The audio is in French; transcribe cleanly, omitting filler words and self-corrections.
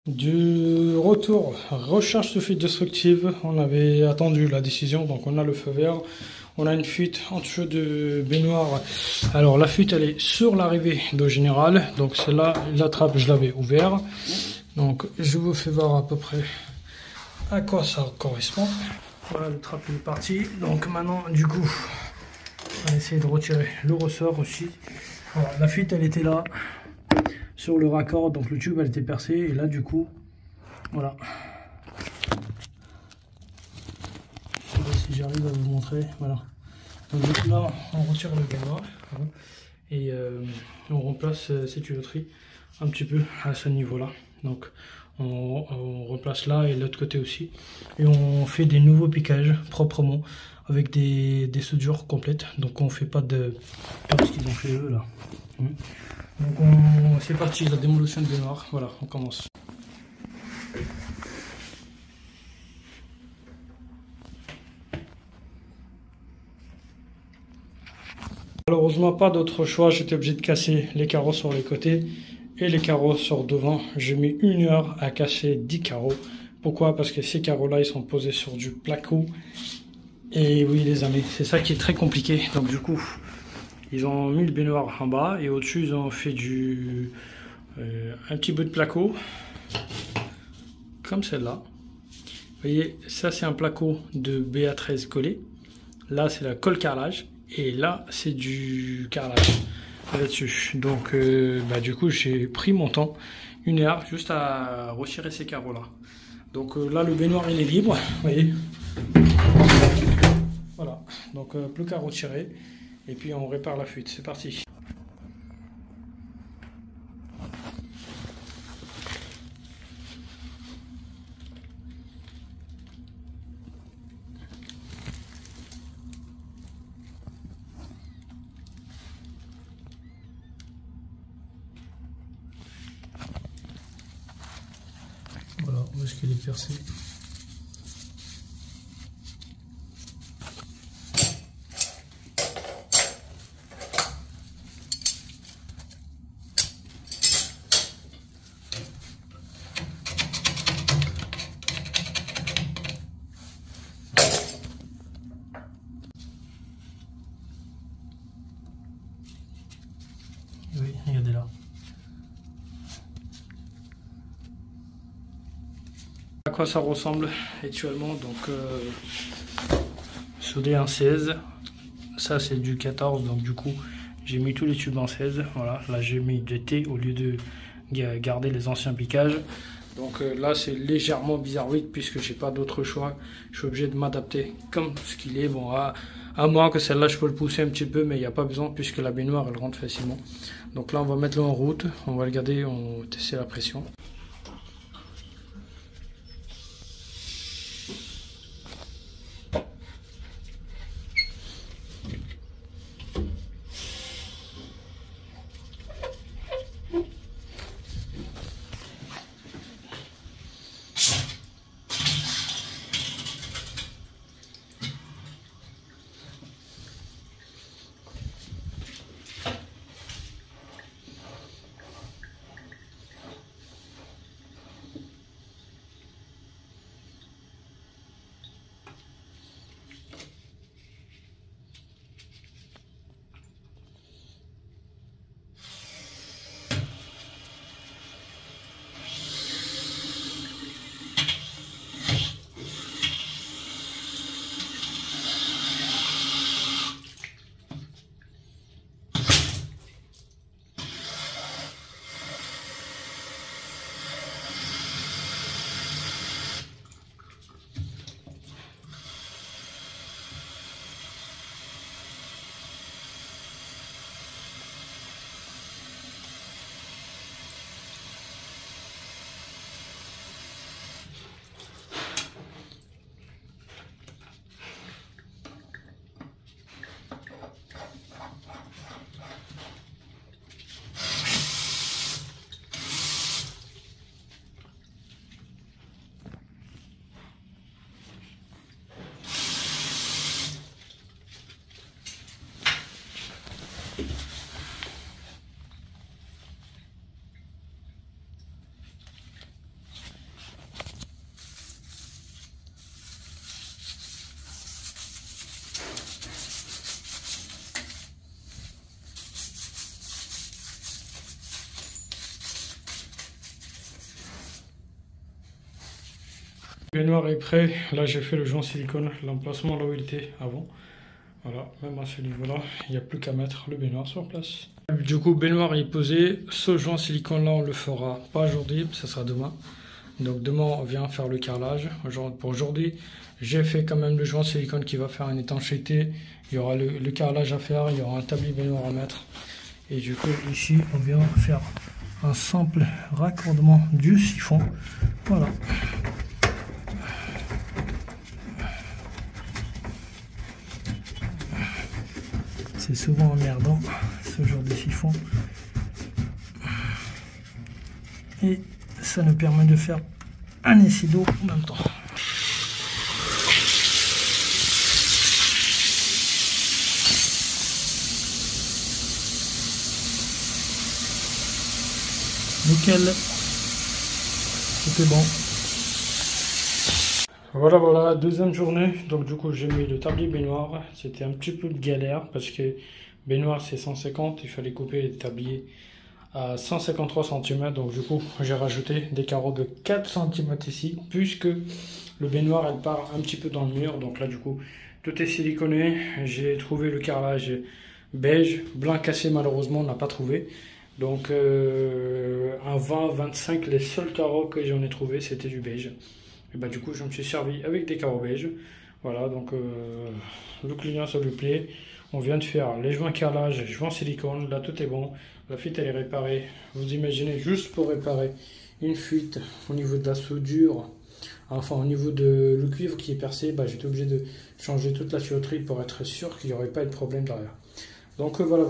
Du retour, recherche de fuite destructive. On avait attendu la décision, donc on a le feu vert. On a une fuite en dessous de baignoire. Alors la fuite, elle est sur l'arrivée d'eau générale. Donc celle-là, la trappe, je l'avais ouvert. Donc je vous fais voir à peu près à quoi ça correspond. Voilà, le trappe est parti. Donc maintenant, du coup, on va essayer de retirer le ressort aussi. Voilà, la fuite, elle était là. Sur le raccord, donc le tube elle était percé et là du coup voilà, je sais pas si j'arrive à vous montrer, voilà, donc du coup là on retire le baignoire et on remplace cette tuyauterie un petit peu à ce niveau là, donc on replace là et l'autre côté aussi et on fait des nouveaux piquages proprement avec des soudures complètes, donc on fait pas de comme ce qu'ils ont fait eux là. Donc c'est parti, la démolition de baignoire, voilà, on commence. Malheureusement pas d'autre choix, j'étais obligé de casser les carreaux sur les côtés et les carreaux sur devant. J'ai mis 1 heure à casser 10 carreaux. Pourquoi? Parce que ces carreaux là ils sont posés sur du placo. Et oui les amis, c'est ça qui est très compliqué. Donc du coup, ils ont mis le baignoire en bas et au-dessus ils ont fait un petit bout de placo. Comme celle-là. Vous voyez, ça c'est un placo de BA13 collé. Là c'est la colle carrelage. Et là c'est du carrelage là-dessus. Donc du coup j'ai pris mon temps, 1 heure, juste à retirer ces carreaux là. Donc là le baignoire il est libre, vous voyez. Voilà, donc plus qu'à retirer. Et puis on répare la fuite, c'est parti. Voilà, où est-ce qu'il est percé? Oui, regardez là. À quoi ça ressemble actuellement? Donc soudé en 16, ça c'est du 14, donc du coup j'ai mis tous les tubes en 16. Voilà, là j'ai mis de T au lieu de garder les anciens piquages. Donc là c'est légèrement bizarroïde puisque j'ai pas d'autre choix, je suis obligé de m'adapter comme ce qu'il est. Bon, à moins que celle-là je peux le pousser un petit peu, mais il n'y a pas besoin puisque la baignoire elle rentre facilement. Donc là on va mettre le en route, on va le garder, on va tester la pression. Le baignoire est prêt. Là, j'ai fait le joint silicone, l'emplacement là où il était avant. Voilà, même à ce niveau-là, il n'y a plus qu'à mettre le baignoire sur place. Du coup, baignoire est posé. Ce joint silicone là, on le fera pas aujourd'hui, ça sera demain. Donc demain, on vient faire le carrelage. Pour aujourd'hui, j'ai fait quand même le joint silicone qui va faire une étanchéité. Il y aura le carrelage à faire, il y aura un tablier baignoire à mettre. Et du coup, ici, on vient faire un simple raccordement du siphon. Voilà. C'est souvent emmerdant, ce genre de siphon. Et ça nous permet de faire un essai d'eau en même temps. Nickel, c'était bon. Voilà, deuxième journée. Donc du coup, j'ai mis le tablier baignoire. C'était un petit peu de galère parce que baignoire c'est 150. Il fallait couper les tabliers à 153 cm. Donc du coup, j'ai rajouté des carreaux de 4 cm ici, puisque le baignoire elle part un petit peu dans le mur. Donc là du coup, tout est siliconé. J'ai trouvé le carrelage beige, blanc cassé malheureusement on n'a pas trouvé. Donc un 20-25, les seuls carreaux que j'en ai trouvé c'était du beige. Et bah du coup je me suis servi avec des carreaux beige. Voilà, donc le client ça lui plaît. On vient de faire les joints carrelage, joints silicone, là tout est bon. La fuite elle est réparée. Vous imaginez, juste pour réparer une fuite au niveau de la soudure, enfin au niveau de le cuivre qui est percé, bah, j'étais obligé de changer toute la tuyauterie pour être sûr qu'il n'y aurait pas de problème derrière. Donc voilà.